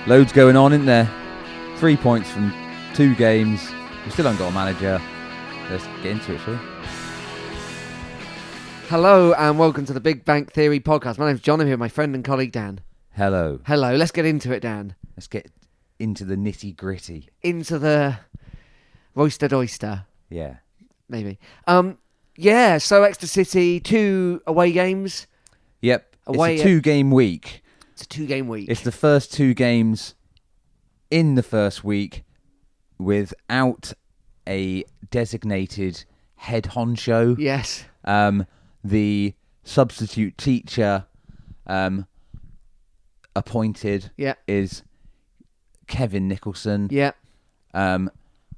Loads going on, isn't there? 3 points from 2 games. We still haven't got a manager. Let's get into it, shall we? Hello and welcome to the Big Bang Theory podcast. My name's John. I'm here with my friend and colleague Dan. Hello. Hello. Let's get into it, Dan. Let's get into the nitty gritty. Into the roasted oyster. Yeah. Maybe. Yeah, so Exeter City, 2 away games. Yep. Away it's a 2-game week. It's a 2-game week. It's the first 2 games in the first week without a designated head honcho. Yes. The substitute teacher appointed is Kevin Nicholson. Yeah.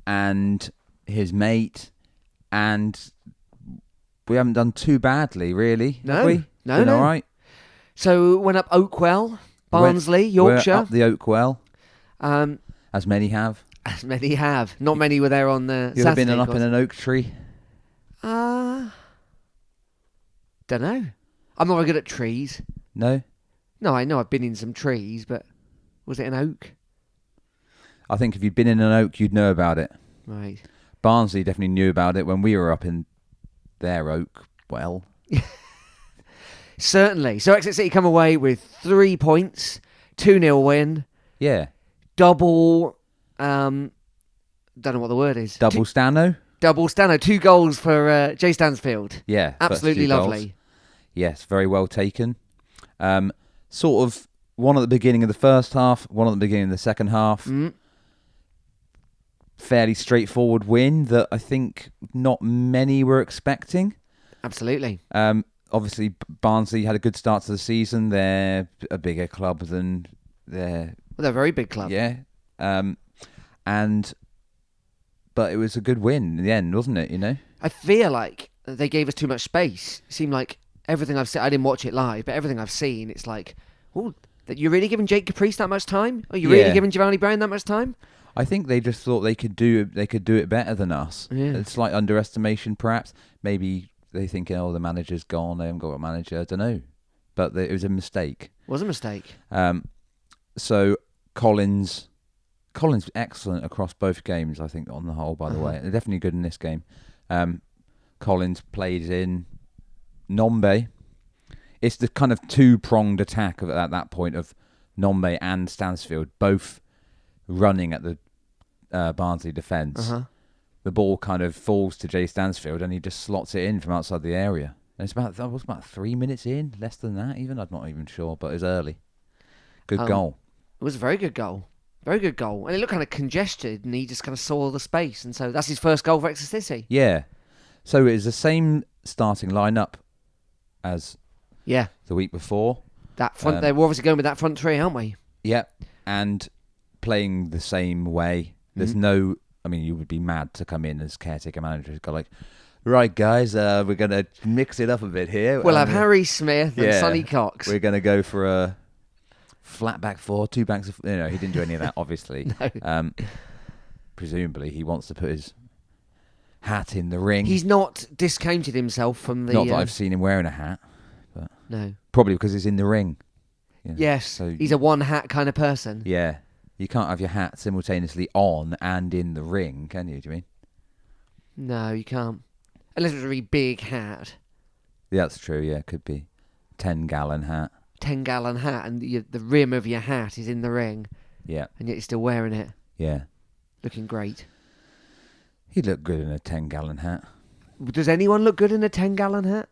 And his mate, and we haven't done too badly, really. No, have we? no, Been no. all right. So went up Oakwell, Barnsley, Yorkshire. We're up the Oakwell, as many have. As many have. Not many were there on the You Saturday. ever been up in an oak tree? Don't know. I'm not very good at trees. No? No, I know I've been in some trees, but was it an oak? I think if you'd been in an oak, you'd know about it. Right. Barnsley definitely knew about it when we were up in their oak well. Certainly. So Exeter City come away with 3 points, 2-0 win. Yeah. Double, don't know what the word is. Double Stano? Double Stano. 2 goals for Jay Stansfield. Yeah. Absolutely lovely. Goals. Yes, very well taken. Sort of one at the beginning of the first half, one at the beginning of the second half. Fairly straightforward win that I think not many were expecting. Absolutely. Obviously, Barnsley had a good start to the season. They're a bigger club than they're a very big club. Yeah. But it was a good win in the end, wasn't it? You know. I feel like they gave us too much space. It seemed like everything I've seen. I didn't watch it live, but everything I've seen, it's like, oh, that you're really giving Jake Caprice that much time? Are you really giving Giovanni Brown that much time? I think they just thought they could do it better than us. Yeah. A slight underestimation, perhaps. Maybe they think, oh, the manager's gone. They haven't got a manager. I don't know, but it was a mistake. It was a mistake. So Collins excellent across both games. I think on the whole, by the way, they're definitely good in this game. Collins played in Nombe. It's the kind of 2-pronged attack at that point of Nombe and Stansfield both running at the Barnsley defence. The ball kind of falls to Jay Stansfield and he just slots it in from outside the area. And that was about 3 minutes in, less than that even. I'm not even sure, but it was early. Good goal. It was a very good goal. Very good goal. And it looked kind of congested and he just kind of saw the space. And so that's his first goal for Exeter City. Yeah. So it was the same starting lineup as the week before. That front, we're obviously going with that front three, aren't we? Yeah. And playing the same way. There's no... I mean, you would be mad to come in as caretaker manager and go like, right, guys, we're going to mix it up a bit here. We'll have Harry Smith and Sonny Cox. We're going to go for a flat back 4, 2 backs of... You know, he didn't do any of that, obviously. No. Presumably, he wants to put his hat in the ring. He's not discounted himself from the... Not that I've seen him wearing a hat. But no. Probably because it's in the ring. Yeah. Yes, so he's a one-hat kind of person. Yeah. You can't have your hat simultaneously on and in the ring, can you? Do you mean? No, you can't. Unless it's a really big hat. Yeah, that's true, yeah. Could be 10-gallon hat. 10-gallon hat, and the rim of your hat is in the ring. Yeah. And yet you're still wearing it. Yeah. Looking great. He'd look good in a 10-gallon hat. Does anyone look good in a 10-gallon hat?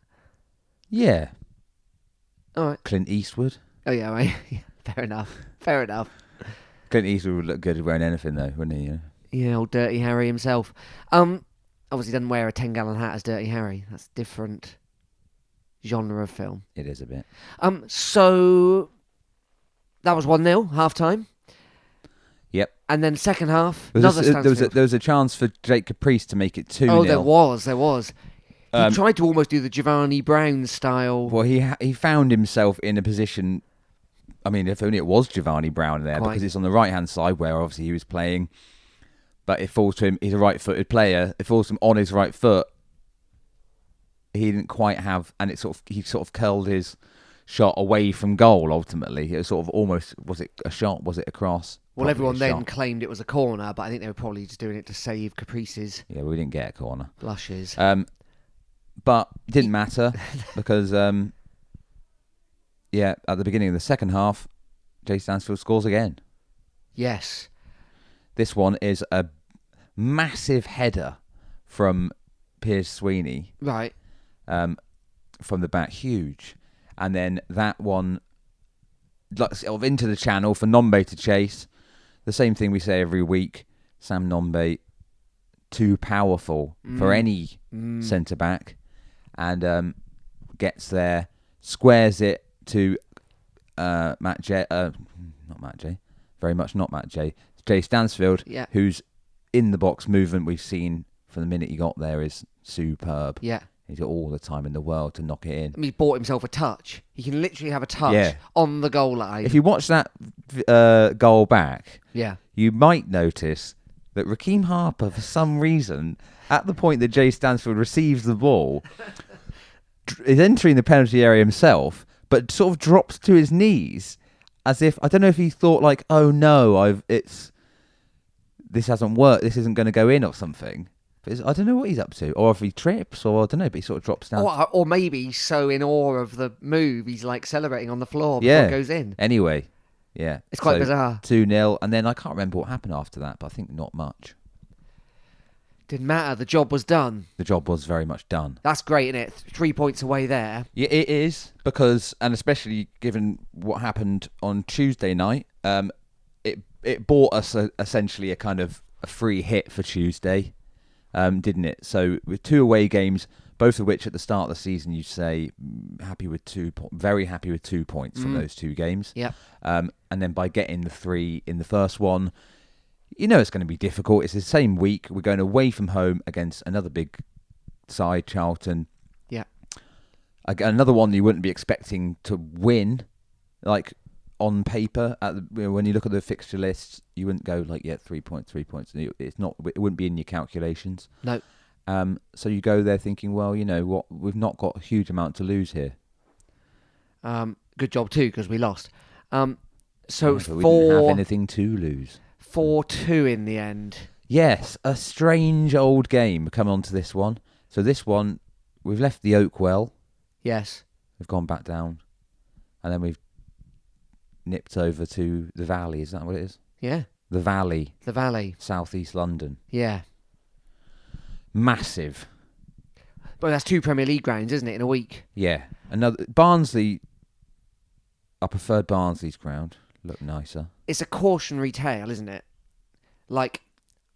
Yeah. All right. Clint Eastwood. Oh, yeah, right. Fair enough. Fair enough. Clint Eastwood would look good wearing anything, though, wouldn't he? Yeah, old Dirty Harry himself. Obviously doesn't wear a 10-gallon hat as Dirty Harry. That's a different genre of film. It is a bit. So that was 1-0, half-time. Yep. And then second half, there was a chance for Jake Caprice to make it 2-0. Oh, there was. He tried to almost do the Giovanni Brown style. Well, he found himself in a position... I mean, if only it was Giovanni Brown there, because it's on the right-hand side where obviously he was playing. But it falls to him. He's a right-footed player. It falls to him on his right foot. He didn't quite have, and he sort of curled his shot away from goal. Ultimately, it was sort of almost, was it a shot? Was it a cross? Well, Probably everyone a then shot. claimed it was a corner, but I think they were probably just doing it to save Caprice's Yeah, we didn't get a corner. blushes. But it didn't matter because at the beginning of the second half, Jay Stansfield scores again. Yes. This one is a massive header from Piers Sweeney. Right. From the back, huge. And then that one, like, sort of into the channel for Nombe to chase. The same thing we say every week. Sam Nombe, too powerful for any centre-back. And gets there, squares it to Matt J. Not Matt J. Very much not Matt J. Jay Stansfield, who's in the box movement we've seen from the minute he got there is superb. Yeah. He's got all the time in the world to knock it in. I mean, he bought himself a touch. He can literally have a touch on the goal line. If you watch that goal back, yeah, you might notice that Raheem Harper, for some reason, at the point that Jay Stansfield receives the ball, is entering the penalty area himself, but sort of drops to his knees as if, I don't know if he thought like, oh no, this hasn't worked, this isn't going to go in or something. But I don't know what he's up to, or if he trips, or I don't know, but he sort of drops down. Or maybe he's so in awe of the move, he's like celebrating on the floor before it goes in. Anyway, yeah. It's quite bizarre. 2-0, and then I can't remember what happened after that, but I think not much. Didn't matter, the job was done. The job was very much done. That's great, isn't it? 3 points away there. Yeah, it is, because, and especially given what happened on Tuesday night, it bought us essentially a kind of a free hit for Tuesday. Didn't it? So with 2 away games, both of which at the start of the season you say very happy with 2 points from those 2 games. Yeah. And then by getting the 3 in the first one, you know it's going to be difficult. It's the same week. We're going away from home against another big side, Charlton. Yeah. Another one you wouldn't be expecting to win, like on paper. When you look at the fixture lists, you wouldn't go like, 3 points. It's not. It wouldn't be in your calculations. No. So you go there thinking, well, you know what, we've not got a huge amount to lose here. Good job too, because we lost. So it's we didn't have anything to lose. 4-2 in the end. Yes, a strange old game. Come on to this one. So this one, we've left the Oakwell. Yes. We've gone back down, and then we've nipped over to the Valley. Is that what it is? Yeah. The Valley. The Valley. Southeast London. Yeah. Massive. But that's 2 Premier League grounds, isn't it, in a week? Yeah. Another Barnsley. I preferred Barnsley's ground. Looked nicer. It's a cautionary tale, isn't it? Like,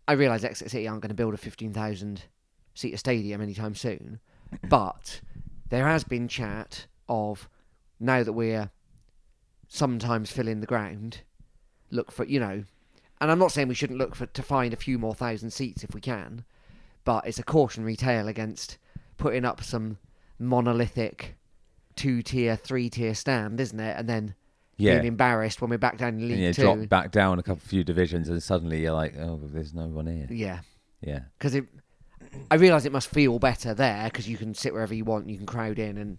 I realise Exeter City aren't going to build a 15,000-seater stadium anytime soon, but there has been chat of, now that we're sometimes filling the ground, look for, and I'm not saying we shouldn't look to find a few more thousand seats if we can, but it's a cautionary tale against putting up some monolithic 2-tier, 3-tier stand, isn't it? And then being embarrassed when we're back down in League Two. Drop back down a few divisions, and suddenly you're like, oh, there's no one here. Yeah. Yeah. Because I realise it must feel better there, because you can sit wherever you want, and you can crowd in.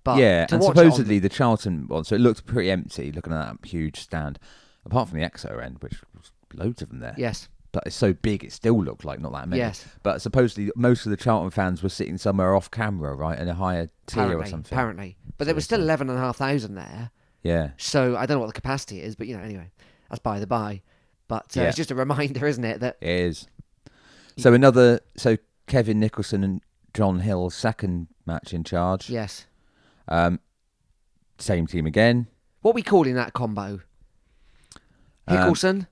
But and supposedly the Charlton one, so it looked pretty empty, looking at that huge stand, apart from the Exeter end, which was loads of them there. Yes. But it's so big, it still looked like not that many. Yes. But supposedly most of the Charlton fans were sitting somewhere off camera, right, in a higher tier or something. Apparently. But there was still 11,500 there. Yeah. So I don't know what the capacity is, but, anyway, that's by the by. But it's just a reminder, isn't it? That it is. So Kevin Nicholson and John Hill's second match in charge. Yes. Same team again. What are we calling that combo? Nicholson?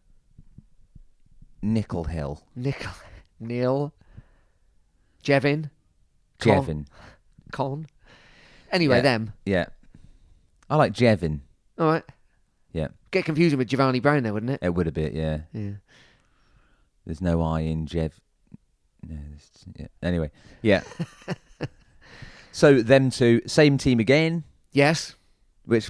Nickel Hill. Neil? Jevin? Con? Anyway, them. Yeah. I like Jevin. All right. Yeah. Get confusing with Giovanni Brown there, wouldn't it? It would a bit, yeah. Yeah. There's no I in Jev. No, anyway, yeah. So them two, same team again. Yes. Which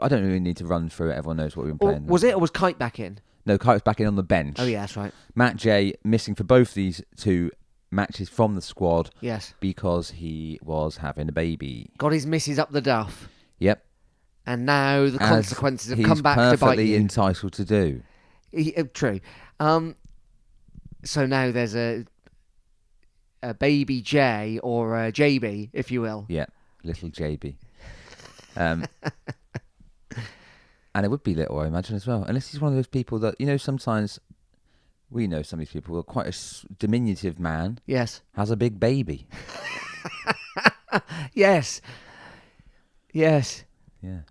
I don't really need to run through it. Everyone knows what we've been playing. Was it, or was Kite back in? No, Kite was back in on the bench. Oh, yeah, that's right. Matt J missing for both these 2 matches from the squad. Yes. Because he was having a baby. Got his missus up the duff. Yep. And now the as consequences have he's come back to bite perfectly you. entitled to do. True. So now there's a baby J or a JB, if you will. Yeah, little JB. And it would be little, I imagine, as well. Unless he's one of those people that, sometimes we know some of these people are quite a diminutive man. Yes. Has a big baby. Yes. Yes. Yeah.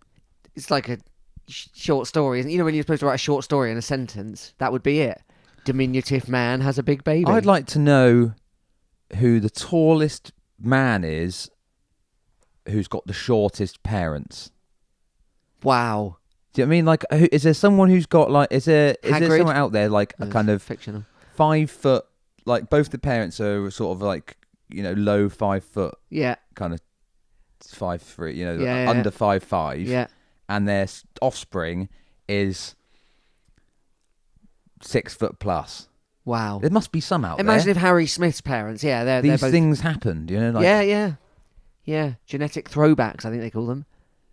It's like a short story. You know when you're supposed to write a short story in a sentence? That would be it. Diminutive man has a big baby. I'd like to know who the tallest man is who's got the shortest parents. Wow. Do you know what I mean? Like, is there someone who's got, like, is there someone out there, like, a kind of fictional 5 foot, like, both the parents are sort of like, low 5 foot. Yeah. Kind of 5'3", Yeah, under 5'5". Yeah. And their offspring is 6 foot plus. Wow. There must be some out there. Imagine if Harry Smith's parents, they're These both... things happened, like, Yeah. Genetic throwbacks, I think they call them.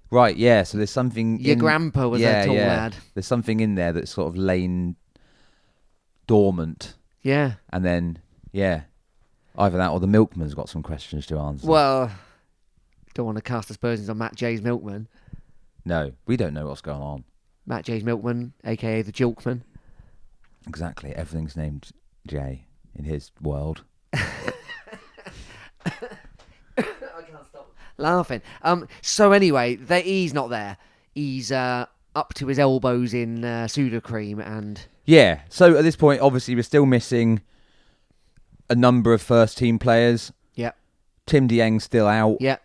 Right, yeah. So there's something. Your grandpa was a tall lad. There's something in there that's sort of lain dormant. Yeah. And then, either that or the milkman's got some questions to answer. Well, don't want to cast aspersions on Matt J's milkman. No, we don't know what's going on. Matt J's milkman, a.k.a. the Jilkman. Exactly. Everything's named J in his world. I can't stop laughing. So anyway, he's not there. He's up to his elbows in Sudocreme and... Yeah, so at this point, obviously, we're still missing a number of first-team players. Yep. Tim Dieng's still out. Yep.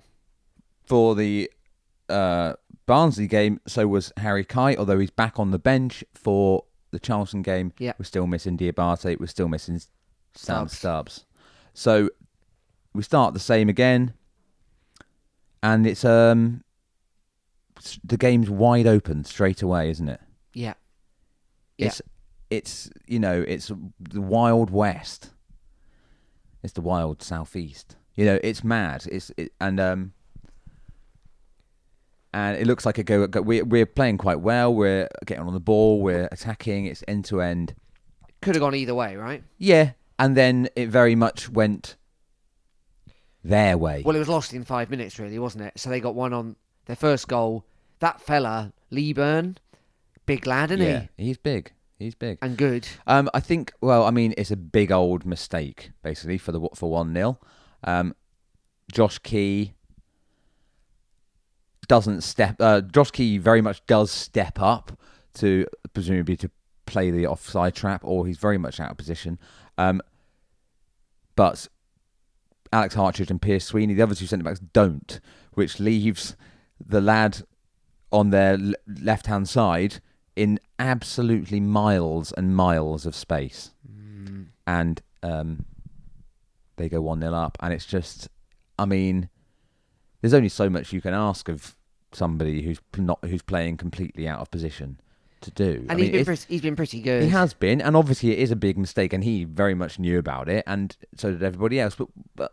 For the Barnsley game, so was Harry Kite, although he's back on the bench for the Charlton game. Yep. We're still missing Diabate. We're still missing Sam Stubbs. So we start the same again. And it's the game's wide open straight away, isn't it? Yeah. It's it's the Wild West. It's the Wild Southeast. It's mad. And it looks like we're playing quite well. We're getting on the ball. We're attacking. It's end to end. Could have gone either way, right? Yeah, and then it very much went their way. Well, it was lost in 5 minutes, really, wasn't it? So they got one on their first goal. That fella, Leeburn, big lad, isn't he? He's big. He's big and good. I think. Well, I mean, it's a big old mistake basically for 1-0. Josh Key doesn't step. Josh Key very much does step up to presumably to play the offside trap, or he's very much out of position. But Alex Hartridge and Pierce Sweeney, the other two centre backs, don't, which leaves the lad on their left-hand side in absolutely miles and miles of space. And they go 1-0 up, and it's just, I mean, there's only so much you can ask of somebody who's playing completely out of position to do. And he's been pretty good. He has been, and obviously it is a big mistake, and he very much knew about it, and so did everybody else. But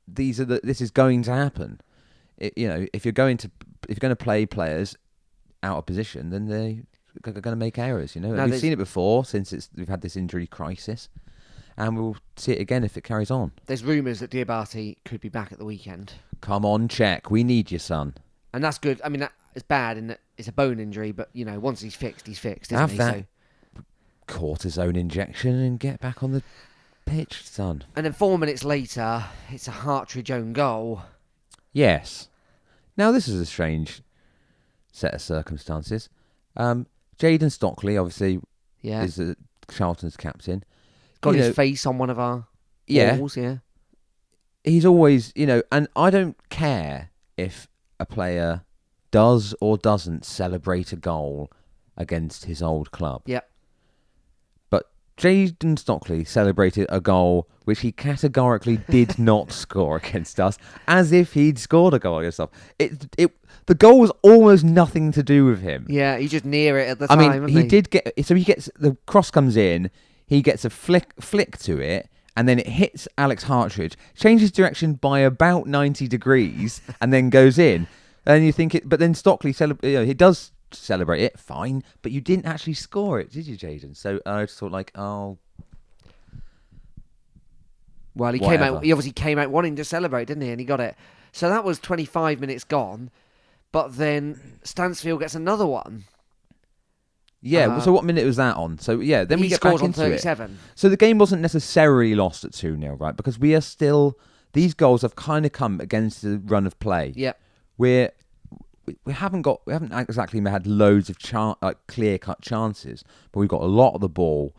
this is going to happen. If you're going to play players out of position, then they're going to make errors. We've seen it before since we've had this injury crisis, and we'll see it again if it carries on. There's rumours that Diabate could be back at the weekend. Come on, check. We need you, son. And that's good. I mean, it's bad in that it's a bone injury, but once he's fixed, isn't he? Have that cortisone injection and get back on the pitch, son. And then 4 minutes later, it's a Hartridge own goal. Yes. Now this is a strange set of circumstances. Jayden Stockley, obviously, is Charlton's captain. Got his face on one of our walls, yeah. He's always, and I don't care if a player does or doesn't celebrate a goal against his old club. Yep. But Jayden Stockley celebrated a goal which he categorically did not score against us, as if he'd scored a goal against us. The goal was almost nothing to do with him. Yeah, he's just near it at the time. I mean, he gets the cross comes in, he gets a flick to it, and then it hits Alex Hartridge, changes direction by about 90 degrees, and then goes in. And you think it, but then Stockley he does celebrate it, fine, but you didn't actually score it, did you, Jaden? So I just thought like, oh, well, he obviously came out wanting to celebrate, didn't he? And he got it. So that was 25 minutes gone, but then Stansfield gets another one. Yeah, so what minute was that on? So yeah, then we get back into 37. it. So the game wasn't necessarily lost at 2-0, right? Because we are still, these goals have kind of come against the run of play. Yeah. We haven't exactly had loads of clear-cut chances, but we've got a lot of the ball.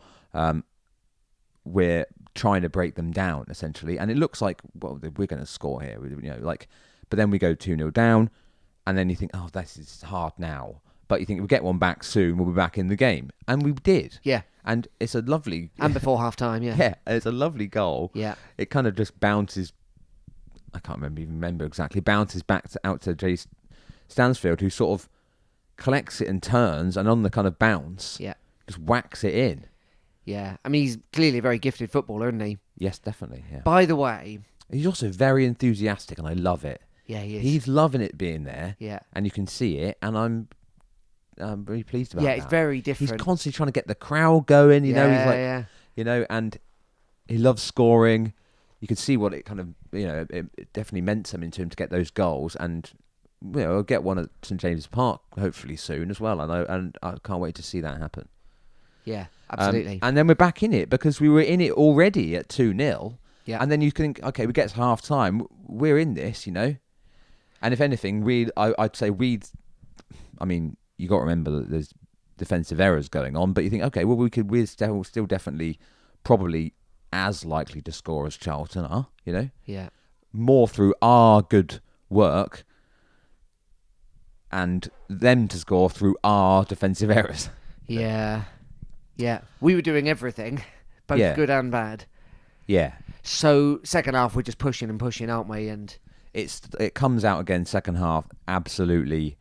We're trying to break them down, essentially, and it looks like, well, we're going to score here, but then we go 2-0 down, and then you think, oh, this is hard now. But you think we'll get one back soon, we'll be back in the game. And we did. Yeah. And it's a lovely... And before half-time, yeah. Yeah, it's a lovely goal. Yeah. It kind of just bounces... I can't remember exactly. Bounces back out to Jay Stansfield, who sort of collects it and turns, and on the kind of bounce, just whacks it in. Yeah. I mean, he's clearly a very gifted footballer, isn't he? Yes, definitely, yeah. By the way... He's also very enthusiastic, and I love it. Yeah, he is. He's loving it being there. Yeah. And you can see it, and I'm very pleased about that. Yeah, it's very different. He's constantly trying to get the crowd going, he's like, and he loves scoring. You can see what it kind of, it definitely meant something to him to get those goals, and I'll get one at St James's Park hopefully soon as well. And I can't wait to see that happen. Yeah, absolutely. And then we're back in it because we were in it already at 2-0. Yeah. And then you think, okay, we get to half time, we're in this, And if anything, I'd say you got to remember that there's defensive errors going on, but you think, okay, well, we're still definitely probably as likely to score as Charlton are, Yeah. More through our good work and them to score through our defensive errors. Yeah. Yeah. We were doing everything, both good and bad. Yeah. So second half, we're just pushing and pushing, aren't we? And it comes out again second half, absolutely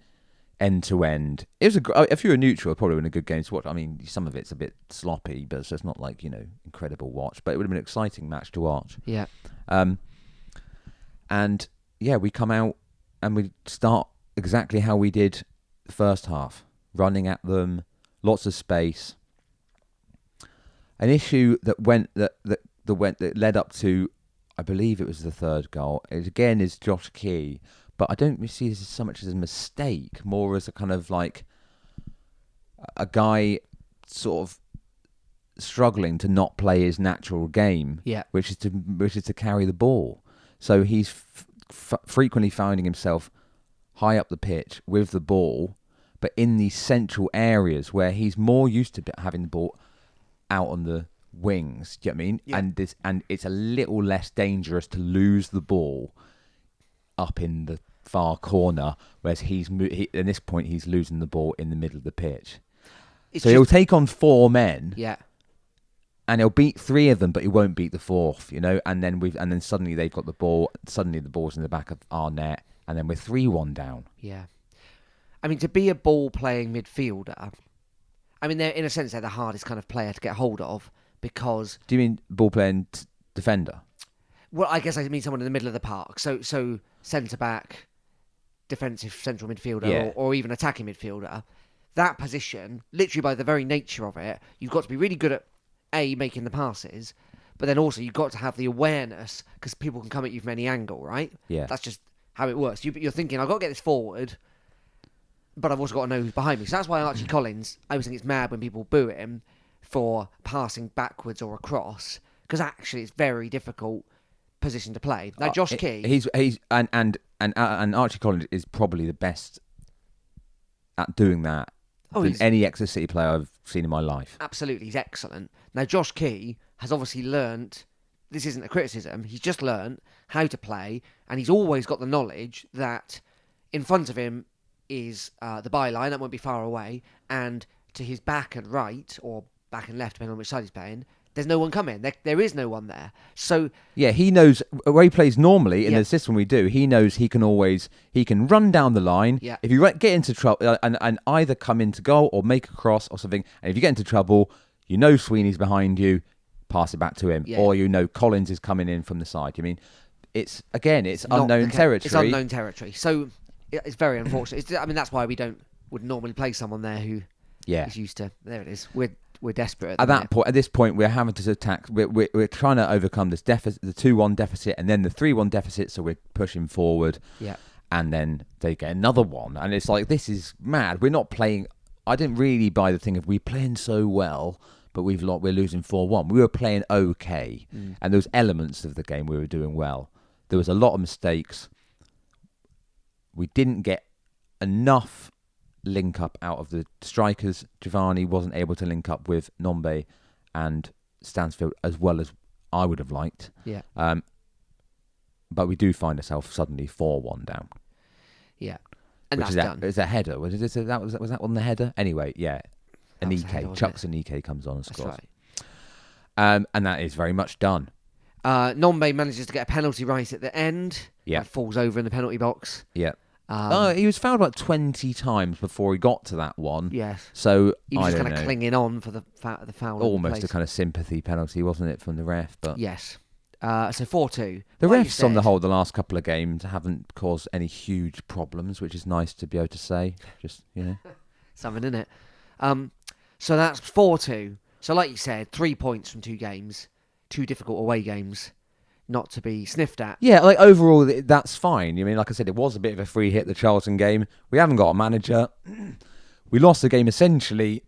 end to end. It was if you were neutral, it probably been a good game to watch. I mean, some of it's a bit sloppy, but it's not like incredible watch. But it would have been an exciting match to watch. Yeah. And yeah, we come out and we start exactly how we did the first half, running at them, lots of space. An issue that led up to, I believe it was the third goal. It again is Josh Key. But I don't see this so much as a mistake, more as a kind of like a guy sort of struggling to not play his natural game, which is to carry the ball. So he's frequently finding himself high up the pitch with the ball, but in these central areas where he's more used to having the ball out on the wings. Do you know what I mean? Yeah. And it's a little less dangerous to lose the ball up in the far corner, whereas at this point he's losing the ball in the middle of the pitch. He'll take on 4 men, and he'll beat 3 of them, but he won't beat the 4th, And then suddenly they've got the ball. Suddenly the ball's in the back of our net, and then we're 3-1 down. Yeah, I mean, to be a ball-playing midfielder, I mean, they're in a sense they're the hardest kind of player to get hold of because. Do you mean ball-playing defender? Well, I guess I mean someone in the middle of the park. So centre-back, defensive central midfielder, or even attacking midfielder. That position, literally by the very nature of it, you've got to be really good at, A, making the passes, but then also you've got to have the awareness because people can come at you from any angle, right? Yeah. That's just how it works. You're thinking, I've got to get this forward, but I've also got to know who's behind me. So that's why Archie Collins, I always think it's mad when people boo at him for passing backwards or across because actually it's very difficult position to play. Now Josh Key, he's and Archie Collins is probably the best at doing that than any Exeter City player I've seen in my life. Absolutely, he's excellent. Now Josh Key has obviously learnt. This isn't a criticism. He's just learnt how to play, and he's always got the knowledge that in front of him is the byline that won't be far away, and to his back and right or back and left, depending on which side he's playing. There's no one coming. There is no one there. So yeah, he knows where he plays normally in the system we do. He knows he can run down the line. Yeah. If you get into trouble and either come into goal or make a cross or something, and if you get into trouble, Sweeney's behind you, pass it back to him, or Collins is coming in from the side. I mean, it's unknown territory. It's unknown territory. So it's very unfortunate. I mean, that's why we would normally play someone there who Yeah. is used to. There it is. We're desperate At this point, we're having to attack. We're trying to overcome this deficit, the 2-1 deficit, and then the 3-1 deficit. So we're pushing forward. Yeah. And then they get another one, and it's like, this is mad. We're not playing. I didn't really buy the thing of we're playing so well, but we're losing 4-1. We were playing okay, and there was elements of the game we were doing well. There was a lot of mistakes. We didn't get enough link up out of the strikers. Giovanni wasn't able to link up with Nombe and Stansfield as well as I would have liked. Yeah. But we do find ourselves suddenly 4-1 down. Yeah. And Which that's done. It's a header. Was that on the header? Anyway, yeah. Anike. Chucks Anike comes on and scores. That's right. And that is very much done. Nombe manages to get a penalty right at the end. Yeah. And falls over in the penalty box. Yeah. He was fouled about 20 times before he got to that one. Yes. So he was just kind of clinging on for the foul. Almost a kind of sympathy penalty, wasn't it, from the ref? But yes. So 4-2. The refs on the whole, the last couple of games haven't caused any huge problems, which is nice to be able to say. Just, something in it. So that's 4-2. So like you said, 3 points from 2 games, 2 difficult away games, not to be sniffed at. Yeah, like overall, that's fine. I mean, like I said, it was a bit of a free hit, the Charlton game. We haven't got a manager. We lost the game essentially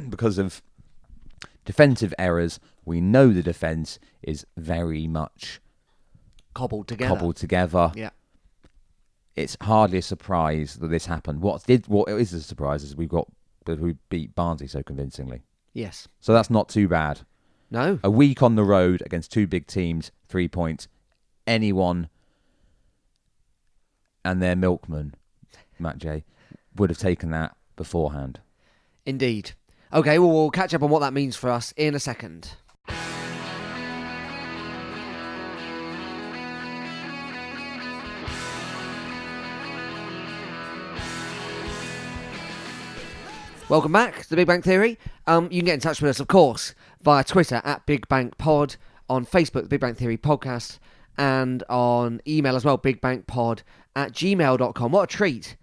because of defensive errors. We know the defence is very much cobbled together. Yeah. It's hardly a surprise that this happened. What is a surprise is we beat Barnsley so convincingly. Yes. So that's not too bad. No. A week on the road against 2 big teams, 3 points. Anyone and their milkman, Matt J, would have taken that beforehand. Indeed. Okay, well, we'll catch up on what that means for us in a second. Welcome back to the Big Bang Theory. You can get in touch with us, of course, via Twitter at Big Bang Pod, on Facebook, the Big Bang Theory Podcast, and on email as well, bigbangpod@gmail.com. What a treat.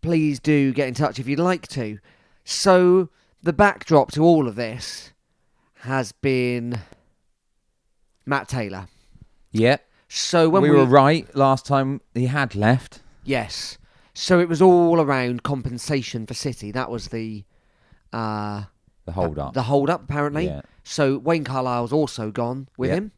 Please do get in touch if you'd like to. So, the backdrop to all of this has been Matt Taylor. Yeah. So when we were right last time he had left. Yes. So it was all around compensation for City. That was the hold-up. The hold-up, apparently. Yeah. So Wayne Carlisle's also gone with him.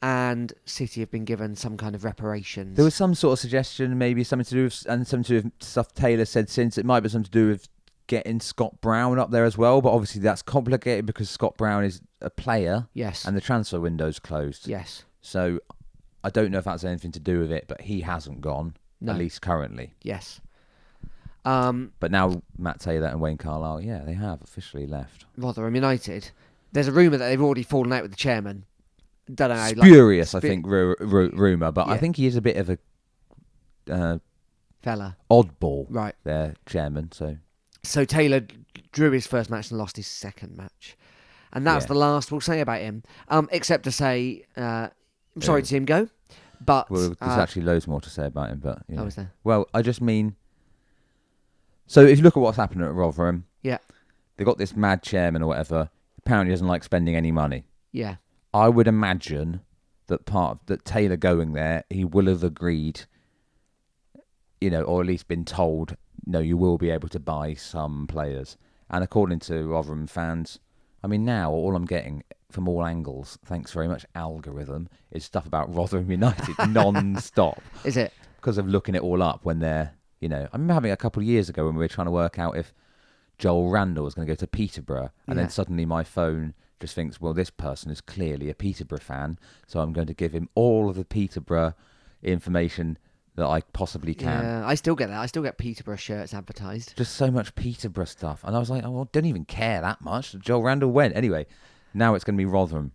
And City have been given some kind of reparations. There was some sort of suggestion, maybe something to do with, and something to do with stuff Taylor said since. It might be something to do with getting Scott Brown up there as well. But obviously that's complicated because Scott Brown is a player. Yes. And the transfer window's closed. Yes. So I don't know if that's anything to do with it, but he hasn't gone. No. At least currently. Yes. But now Matt Taylor and Wayne Carlisle, they have officially left. Rotherham United. There's a rumour that they've already fallen out with the chairman. Don't know. Spurious, I think, rumour, but I think he is a bit of a fella. Oddball. Right. Their chairman, So Taylor drew his first match and lost his second match. And that's the last we'll say about him. Except to say, I'm sorry to see him go. But there's actually loads more to say about him, but is there? Well, I just mean, so if you look at what's happened at Rotherham, they got this mad chairman or whatever. Apparently, doesn't like spending any money. Yeah, I would imagine that that Taylor going there, he will have agreed, or at least been told, no, you will be able to buy some players. And according to Rotherham fans, I mean, now all I'm getting from all angles, thanks very much, algorithm, is stuff about Rotherham United non-stop. Is it? Because of looking it all up when they're, I remember having a couple of years ago when we were trying to work out if Joel Randall was going to go to Peterborough, and then suddenly my phone just thinks, well, this person is clearly a Peterborough fan, so I'm going to give him all of the Peterborough information that I possibly can. Yeah, I still get that. I still get Peterborough shirts advertised. Just so much Peterborough stuff. And I was like, I don't even care that much. Joel Randall went. Anyway, now it's going to be Rotherham.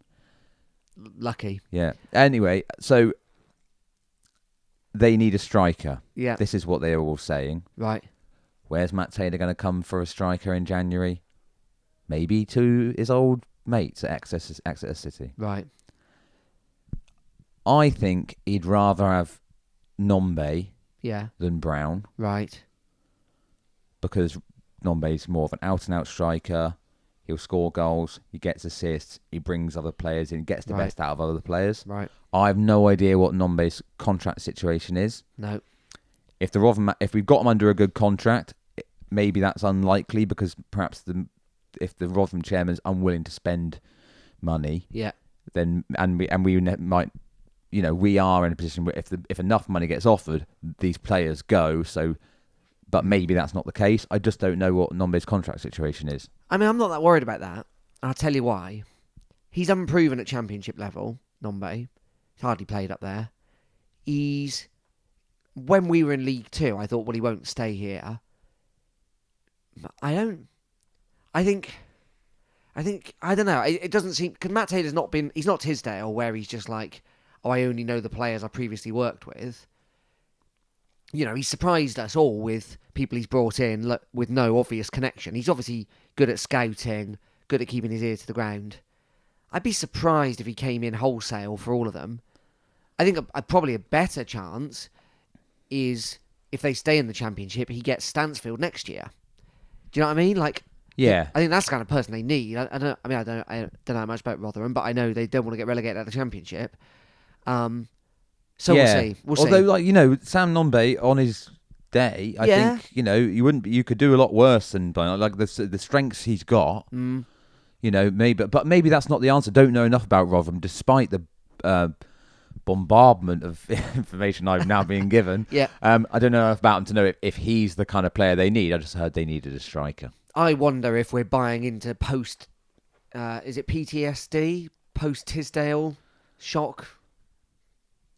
Lucky. Yeah. Anyway, so they need a striker. Yeah. This is what they are all saying. Right. Where's Matt Taylor going to come for a striker in January? Maybe to his old mates at Exeter City. Right. I think he'd rather have Nombe Yeah. than Brown, Right. because Nombe's more of an out-and-out striker. He'll score goals, he gets assists, he brings other players in, gets the Right. best out of other players. Right. I have no idea what Nombe's contract situation is. No. If we've got him under a good contract, maybe that's unlikely, because perhaps if the Rotherham chairman's unwilling to spend money, Yeah. then we might, we are in a position where if enough money gets offered, these players go. So, but maybe that's not the case. I just don't know what Nombe's contract situation is. I mean, I'm not that worried about that. I'll tell you why. He's unproven at championship level, Nombe. He's hardly played up there. When we were in League Two, I thought, well, he won't stay here. I don't know. It doesn't seem, because Matt Taylor's he's not Tisdale, where he's just like, oh, I only know the players I previously worked with. He's surprised us all with people he's brought in with no obvious connection. He's obviously good at scouting, good at keeping his ear to the ground. I'd be surprised if he came in wholesale for all of them. I think probably a better chance is if they stay in the Championship, he gets Stansfield next year. Do you know what I mean? Yeah. I think that's the kind of person they need. I don't know much about Rotherham, but I know they don't want to get relegated out of the Championship. So yeah. We'll see. Although, Sam Nombe on his day, I think, you could do a lot worse than the strengths he's got. Maybe that's not the answer. Don't know enough about Rotherham, despite the bombardment of information I've now been given. Yeah. I don't know enough about him to know if he's the kind of player they need. I just heard they needed a striker. I wonder if we're buying into is it PTSD? Post-Tisdale shock?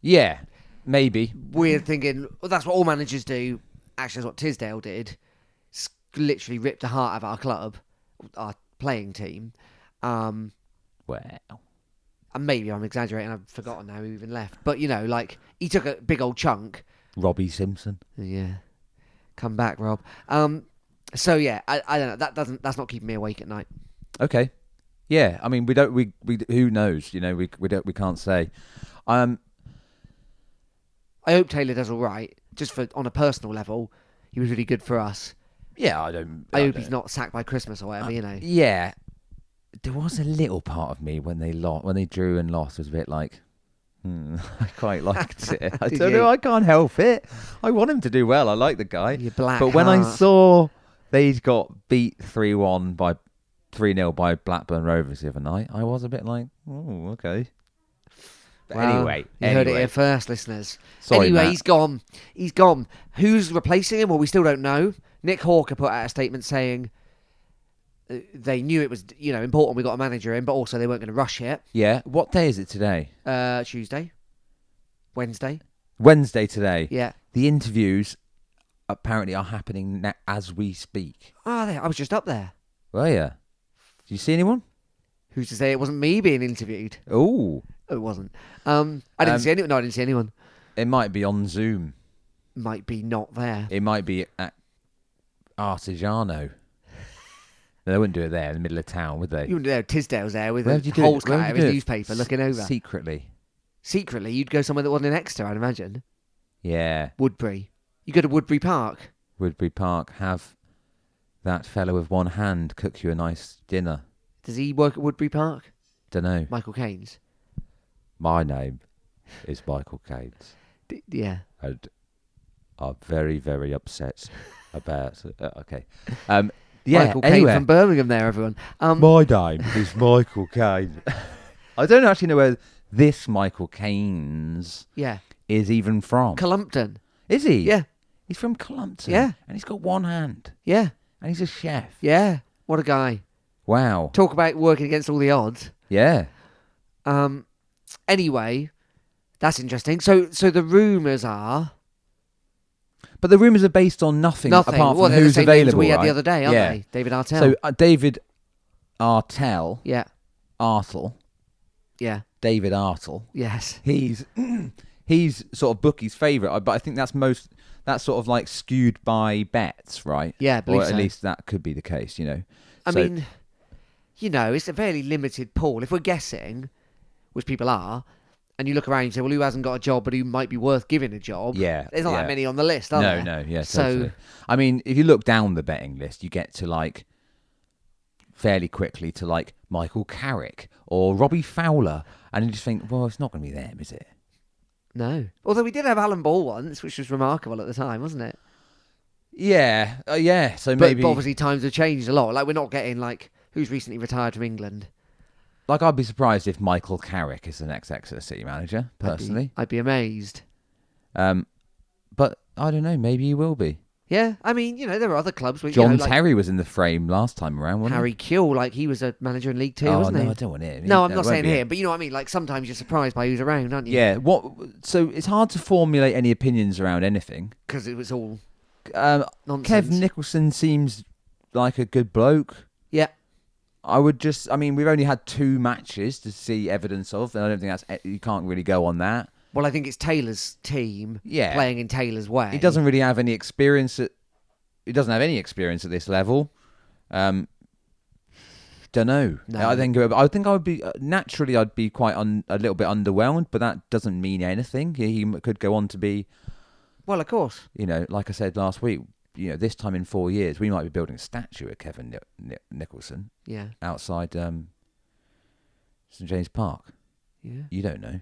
Yeah, maybe. We're thinking, well, that's what all managers do. Actually, that's what Tisdale did. Literally ripped the heart out of our club, our playing team. Well, and maybe I'm exaggerating. I've forgotten now who even left. But, he took a big old chunk. Robbie Simpson. Yeah. Come back, Rob. So, yeah, I don't know. That's not keeping me awake at night. Okay. Yeah, I mean, we who knows? We can't say. I hope Taylor does all right. Just on a personal level, he was really good for us. Yeah, I hope he's not sacked by Christmas or whatever, Yeah. There was a little part of me when they drew and lost, was a bit like, I quite liked it. I don't know, I can't help it. I want him to do well. I like the guy. But when I saw they'd got beat 3-1 by 3-0 by Blackburn Rovers the other night, I was a bit like, oh, okay. But anyway. You heard it here first, listeners. Sorry, anyway, Matt. He's gone. Who's replacing him? Well, we still don't know. Nick Hawker put out a statement saying they knew it was important we got a manager in, but also they weren't going to rush it. Yeah. What day is it today? Tuesday. Wednesday today. Yeah. The interviews apparently are happening as we speak. I was just up there. Well, yeah. Did you see anyone? Who's to say it wasn't me being interviewed? Oh. It wasn't. I didn't see anyone. No, I didn't see anyone. It might be on Zoom. Might be not there. It might be at Artigiano. They wouldn't do it there in the middle of town, would they? You wouldn't know Tisdale's there with Where a would you do it? holes cut Where out would of you his do it? newspaper looking over. Secretly. Secretly, you'd go somewhere that wasn't in Exeter, I'd imagine. Yeah. Woodbury. You go to Woodbury Park. Woodbury Park. Have that fellow with one hand cook you a nice dinner. Does he work at Woodbury Park? Dunno. Michael Caines. My name is Michael Caines. Yeah. And I'm very, very upset about... okay. Yeah, Michael Caine from Birmingham there, everyone. My name is Michael Caine. I don't actually know where this Michael Caines is even from. Columpton. Is he? Yeah. He's from Columpton. Yeah. And he's got one hand. Yeah. And he's a chef. Yeah. What a guy. Wow. Talk about working against all the odds. Yeah. Anyway, that's interesting. So the rumours are... But the rumours are based on nothing apart from who's available, we had the other day, aren't they? David Artell. So David Artell. Yeah. Artell. Yeah. David Artell. Yes. He's sort of bookie's favourite, but I think that's sort of like skewed by bets, right? Yeah, I believe or at so. least that could be the case, I mean, it's a fairly limited pool. If we're guessing, which people are, and you look around and you say, well, who hasn't got a job but who might be worth giving a job? Yeah. There's not that many on the list, are there? No, yeah, So, totally. I mean, if you look down the betting list, you get to like fairly quickly to like Michael Carrick or Robbie Fowler, and you just think, well, it's not going to be them, is it? no. Although we did have Alan Ball once, which was remarkable at the time, wasn't it? Yeah, yeah. So But maybe, obviously times have changed a lot. Like, we're not getting, like, who's recently retired from England. like, I'd be surprised if Michael Carrick is the next Exeter City manager. Personally, I'd be amazed. But I don't know. Maybe he will be. Yeah, I mean, you know, there are other clubs. Where, John you know, like Terry was in the frame last time around, wasn't Harry Kewell, like he was a manager in League Two, he? wasn't no, he? I don't want him. No, I'm not That saying won't be him, but you know what I mean. Like sometimes you're surprised by who's around, aren't you? Yeah. So it's hard to formulate any opinions around anything. Because it was all Kev nonsense. Nicholson seems like a good bloke. Yeah, I mean, we've only had 2 matches to see evidence of, and I don't think you can't really go on that. well, I think it's Taylor's team Yeah. playing in Taylor's way. He doesn't really have any experience he doesn't have any experience at this level. Don't know. No. I think I would be naturally. I'd be quite a little bit underwhelmed, but that doesn't mean anything. He could go on to be, Well, of course. you know, like I said last week. You know, this time in 4 years, we might be building a statue of Kevin Nicholson Yeah. outside St James Park. Yeah. You don't know.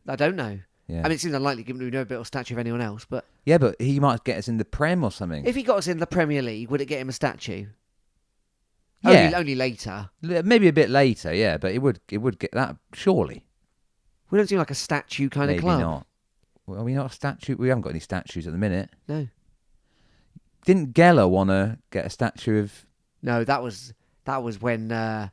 I don't know. Yeah. I mean, it seems unlikely given we know a bit of statue of anyone else, but Yeah, but he might get us in the Prem or something. if he got us in the Premier League, would it get him a statue? Yeah. Only later. Maybe a bit later, yeah, but it would get that, surely. We don't seem like a statue kind Maybe of club. not. Well, are we not a statue? We haven't got any statues at the minute. No. Didn't Geller want to get a statue of... No, that was when. Well,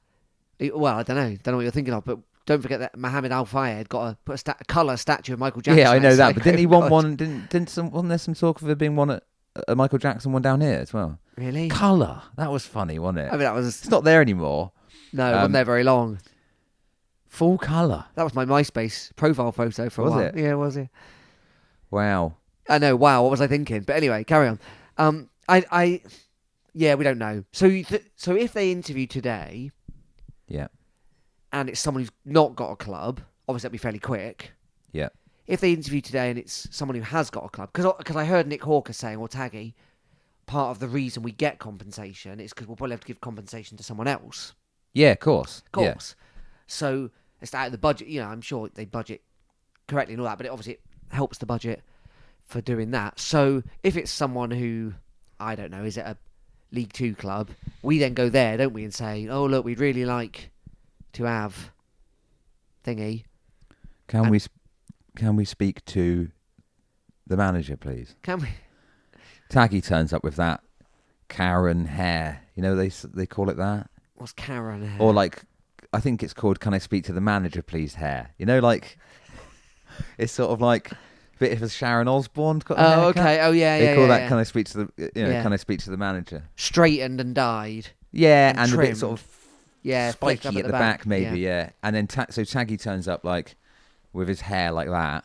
I don't know. Don't know what you're thinking of, but don't forget that Mohammed Al Fayed got a colour statue of Michael Jackson. Yeah, I know outside that, but didn't he want Cricket one? Wasn't there some talk of there being one at a Michael Jackson one down here as well? Lodge? Really? Colour. That was funny, wasn't it? I mean, that was It's not there anymore. no, it wasn't there very long. Full colour. That was my MySpace profile photo for a Was while. it? Yeah, was it? Wow. I know. Wow, what was I thinking? But anyway, carry on. Yeah, we don't know. So if they interview today Yeah. and it's someone who's not got a club, obviously that'd be fairly quick. Yeah. If they interview today and it's someone who has got a club, because I heard Nick Hawker saying, or Taggy, part of the reason we get compensation is because we'll probably have to give compensation to someone else. Yeah, of course. Of course. So it's out of the budget. You know, I'm sure they budget correctly and all that, but it obviously helps the budget for doing that. So if it's someone who, I don't know, is it a League Two club, we then go there, don't we, and say, oh, look, we'd really like to have thingy. Can we speak to the manager, please? Can we? Taggy turns up with that Karen hair. You know, they call it that. What's Karen hair? Or like, I think it's called "Can I speak to the manager, please?" hair. You know, like it's sort of like a bit of a Sharon Osbourne. Got a haircut. Okay. Oh, yeah, They yeah. call yeah, that yeah. "Can I speak to the Yeah. Can I speak to the manager?" Straightened and dyed. Yeah, And and a bit trimmed. sort of Yeah, flicked spiky up at the back, maybe. Yeah, and then so Taggy turns up like with his hair like that,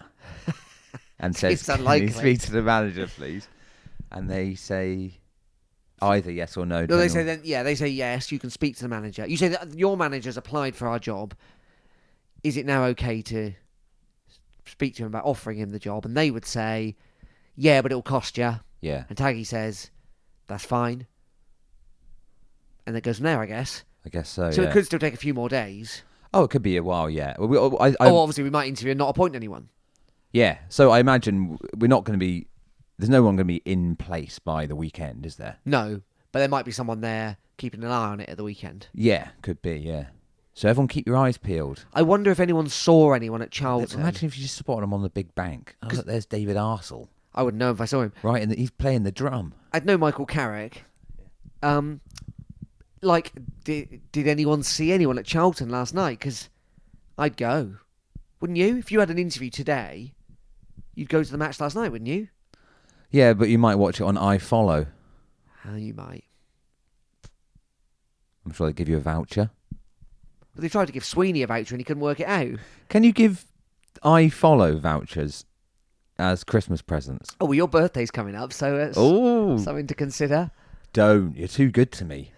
and says, Seems "Can you unlikely. speak to the manager, please?" And they say either yes or no. No, they depending say on- then. Yeah, they say yes. You can speak to the manager. You say that your manager's applied for our job. Is it now okay to speak to him about offering him the job? And they would say, yeah, but it'll cost you. Yeah, And Taggy says, that's fine. And it goes from there, I guess. I guess so. So yeah. it could still take a few more days. Oh, it could be a while. Yeah. Well, Obviously we might interview and not appoint anyone. Yeah, so I imagine we're not going to be. There's no one going to be in place by the weekend, is there? No, but there might be someone there keeping an eye on it at the weekend. Yeah, could be. Yeah. So everyone, keep your eyes peeled. I wonder if anyone saw anyone at Charlton. Imagine if you just spotted him on the big bank. Oh, look, there's David Arsell. I wouldn't know if I saw him. Right, he's playing the drum. I'd know Michael Carrick. Like, did anyone see anyone at Charlton last night? Because I'd go. Wouldn't you? If you had an interview today, you'd go to the match last night, wouldn't you? Yeah, but you might watch it on iFollow. You might. I'm sure they give you a voucher. But they tried to give Sweeney a voucher and he couldn't work it out. Can you give iFollow vouchers as Christmas presents? Oh, well, your birthday's coming up, so it's Oh, something to consider. don't. You're too good to me.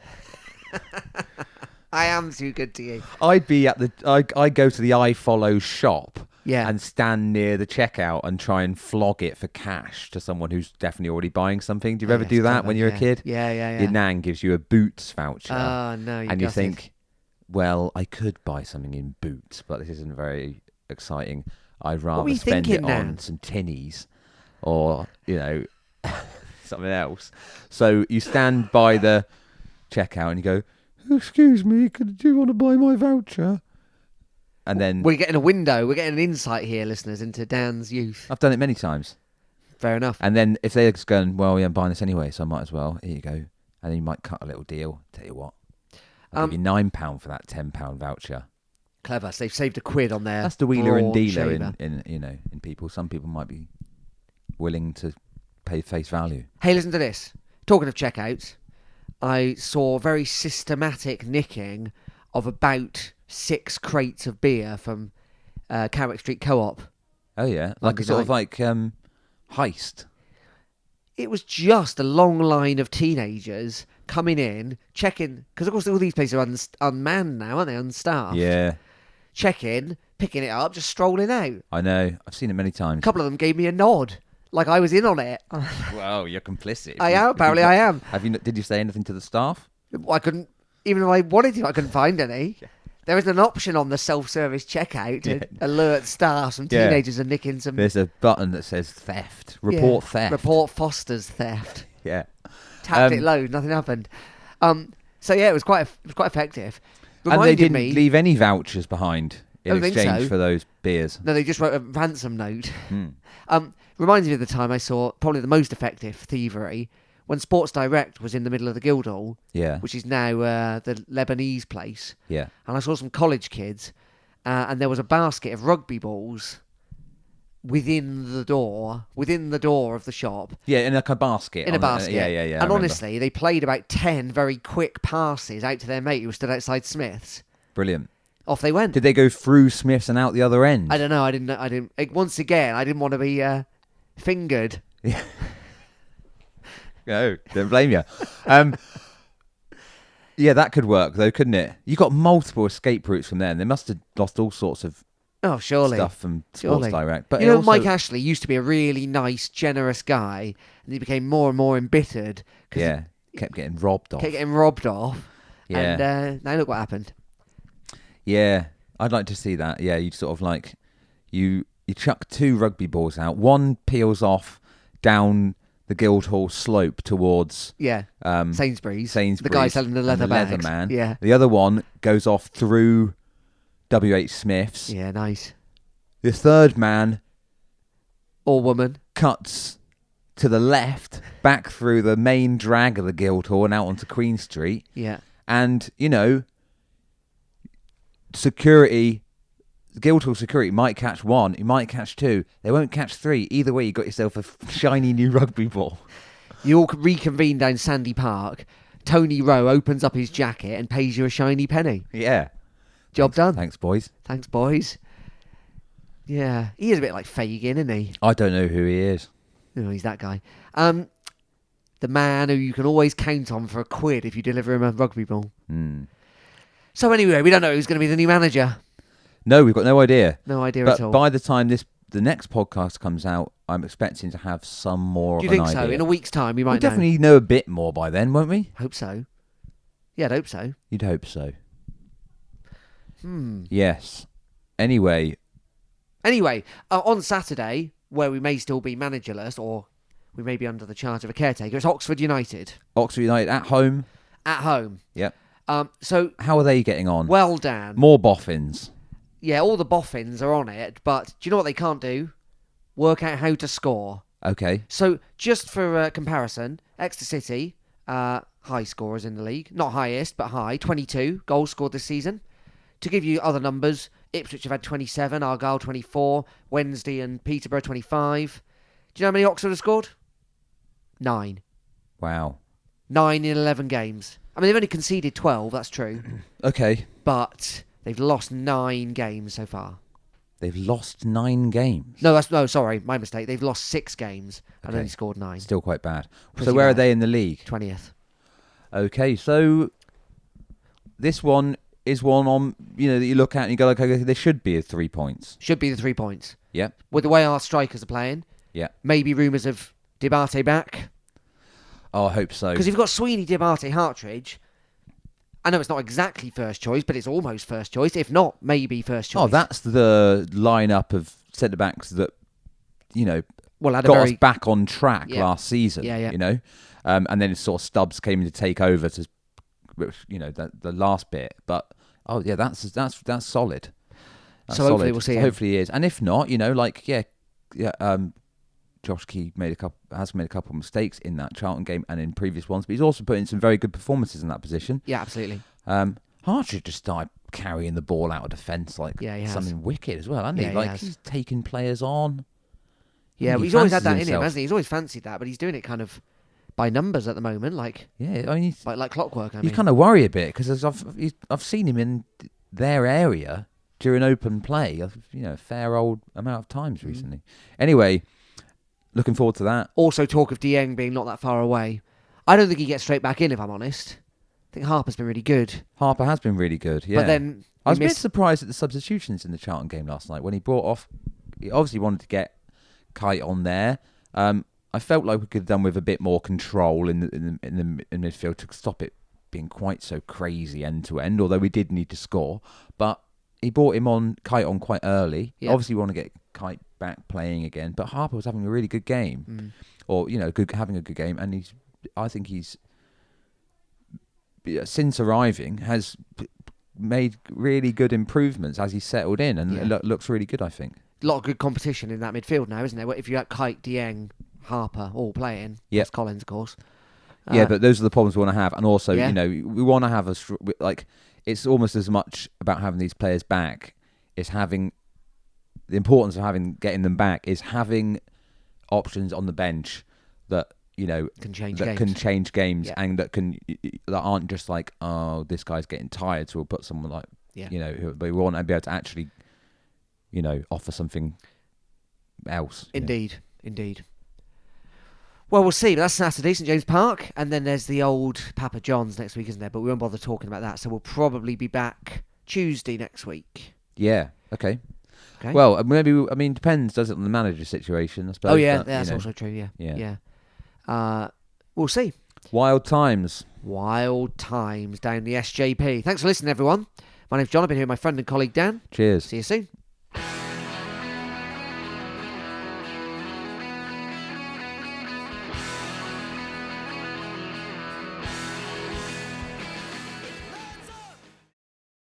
I am too good to you. I'd be at the. I go to the iFollow shop Yeah. and stand near the checkout and try and flog it for cash to someone who's definitely already buying something. Do you ever Yes, do that clever, when you're yeah. a kid? Yeah, yeah, yeah. Your nan gives you a Boots voucher. Oh, no, and you gutted. think, well, I could buy something in Boots, but this isn't very exciting. I'd were rather you spend it thinking, on Nan? some tinnies or, something else. So you stand by the checkout and you go, excuse me, do you want to buy my voucher? And then We're getting a window. We're getting an insight here, listeners, into Dan's youth. I've done it many times. Fair enough. And then if they're just going, well, yeah, I'm buying this anyway, so I might as well. Here you go. And then you might cut a little deal. Tell you what, I'll give you £9 for that £10 voucher. Clever. So they've saved a quid on there. That's the wheeler and brawn dealer shaver. in people. Some people might be willing to pay face value. Hey, listen to this. Talking of checkouts, I saw very systematic nicking of about 6 crates of beer from Carrick Street Co-op. Oh yeah, like Monday a sort of night. like heist. It was just a long line of teenagers coming in, checking, because of course all these places are unmanned now, aren't they? Unstaffed. Yeah, Checking, picking it up, just strolling out. I know. I've seen it many A times. couple of them gave me a nod, like I was in on it. Well, you're complicit. I am, apparently I am. Did you say anything to the staff? I couldn't, even if I wanted to, I couldn't find any. There is an option on the self-service checkout to alert staff. Some Yeah. teenagers are nicking some. There's a button that says theft. Report theft. Report Foster's theft. Yeah. Tapped it low, nothing happened. So yeah, it was quite effective. And they Reminded didn't me. leave any vouchers behind in Don't think exchange so. for those beers. No, they just wrote a ransom note. Hmm. Reminds me of the time I saw probably the most effective thievery when Sports Direct was in the middle of the Guildhall, Yeah. which is now the Lebanese place. Yeah. And I saw some college kids, and there was a basket of rugby balls within the door of the shop. Yeah, in like a basket. In a basket. Yeah. I And remember. honestly, they played about 10 very quick passes out to their mate who stood outside Smith's. Brilliant. Off they went. Did they go through Smiths and out the other end? I don't know. I didn't. Once again, I didn't want to be fingered. Yeah. No, don't blame you. Yeah, that could work though, couldn't it? You got multiple escape routes from there, and they must have lost all sorts of Oh, surely. stuff from Sports Surely. Direct. But You know, it also, Mike Ashley used to be a really nice, generous guy, and he became more and more embittered because kept getting robbed off. he kept getting robbed off. Yeah. And now look what happened. Yeah, I'd like to see that. Yeah, you sort of like you chuck 2 rugby balls out. One peels off down the Guildhall slope towards Yeah. Sainsbury's. Sainsbury's. The guy selling the and leather bags. Leatherman. Yeah. The other one goes off through WH Smith's. Yeah, nice. The third man Or woman. cuts to the left, back through the main drag of the Guildhall and out onto Queen Street. Yeah. And, security, Guildhall security might catch 1, he might catch 2. They won't catch 3. Either way, you got yourself a shiny new rugby ball. You all reconvene down Sandy Park. Tony Rowe opens up his jacket and pays you a shiny penny. Yeah. Job done. Thanks, boys. Thanks, boys. Yeah. He is a bit like Fagin, isn't he? I don't know who he is. He's that guy. The man who you can always count on for a quid if you deliver him a rugby ball. So anyway, we don't know who's going to be the new manager. No, we've got no idea. No idea But at all. by the time the next podcast comes out, I'm expecting to have some more Do you of an think so? idea. In a week's time, we We'll might know. definitely know a bit more by then, won't we? Hope so. Yeah, I'd hope so. You'd hope so. Yes. Anyway, on Saturday, where we may still be managerless, or we may be under the charge of a caretaker, it's Oxford United Oxford United at home. at home. Yep. So, How are they getting on? well, Dan. More boffins. Yeah, all the boffins are on it, but do you know what they can't do? Work out how to score. Okay. So, just for comparison, Exeter City, high scorers in the league. Not highest, but high. 22 goals scored this season. To give you other numbers, Ipswich have had 27, Argyle 24, Wednesday and Peterborough 25. Do you know how many Oxford have scored? 9. Wow. 9 in 11 games. I mean, they've only conceded 12, that's true. Okay. But they've lost 9 games so far. They've lost 9 games. No, sorry, my mistake. They've lost 6 games and Okay. only scored 9. Still quite bad. Pretty So where are bad. they in the league? 20th. Okay, so this one is one on that you look at and you go like, okay, there should be 3 points. Should be the 3 points. Yeah. With the way our strikers are playing. Yeah. Maybe rumours of Diabate back. Oh, I hope so. Because you've got Sweeney, Diabate, Hartridge. I know it's not exactly first choice, but it's almost first choice. If not, maybe first choice. Oh, that's the lineup of centre backs that got us back on track last season. Yeah. And then sort of Stubbs came in to take over to, the last bit. But that's solid. That's so hopefully solid. we'll see. So hopefully he is, and if not, Josh Key has made a couple of mistakes in that Charlton game and in previous ones, but he's also put in some very good performances in that position. Yeah, absolutely. Hartridge just started carrying the ball out of defence like something wicked as well, hasn't he? Yeah, he's taking players on. Yeah, he's always had that in him, hasn't he? He's always fancied that, but he's doing it kind of by numbers at the moment, like like clockwork. You kind of worry a bit because I've seen him in their area during open play, a fair old amount of times recently. Anyway, looking forward to that. Also, talk of Dieng being not that far away. I don't think he gets straight back in, if I'm honest. I think Harper's been really good. Harper has been really good, yeah. But then I was a bit surprised at the substitutions in the Charlton game last night when he brought off. He obviously wanted to get Kite on there. I felt like we could have done with a bit more control in the midfield to stop it being quite so crazy end to end. Although we did need to score, but he brought Kite on quite early. Yeah. Obviously, we want to get Kite back playing again. But Harper was having a really good game, or having a good game, and I think he's since arriving has made really good improvements as he's settled in, and it looks really good. I think a lot of good competition in that midfield now, isn't there? If you got Kite, Dieng, Harper all playing, plus Collins, of course. But those are the problems we want to have, and also we want to have it's almost as much about having these players back is having the importance of getting them back is having options on the bench that can change games and that aren't just like, oh, this guy's getting tired, so we'll put someone like but we want to be able to actually offer something else. Indeed. Well, we'll see. But that's Saturday, St James Park, and then there's the old Papa John's next week, isn't there? But we won't bother talking about that, so we'll probably be back Tuesday next week. Yeah. Okay. Well, maybe depends, does it, on the manager situation? I suppose. Oh yeah, that's also true. Yeah. We'll see. Wild times Down the SJP. Thanks for listening, everyone. My name's John. I've been here with my friend and colleague Dan. Cheers. See you soon.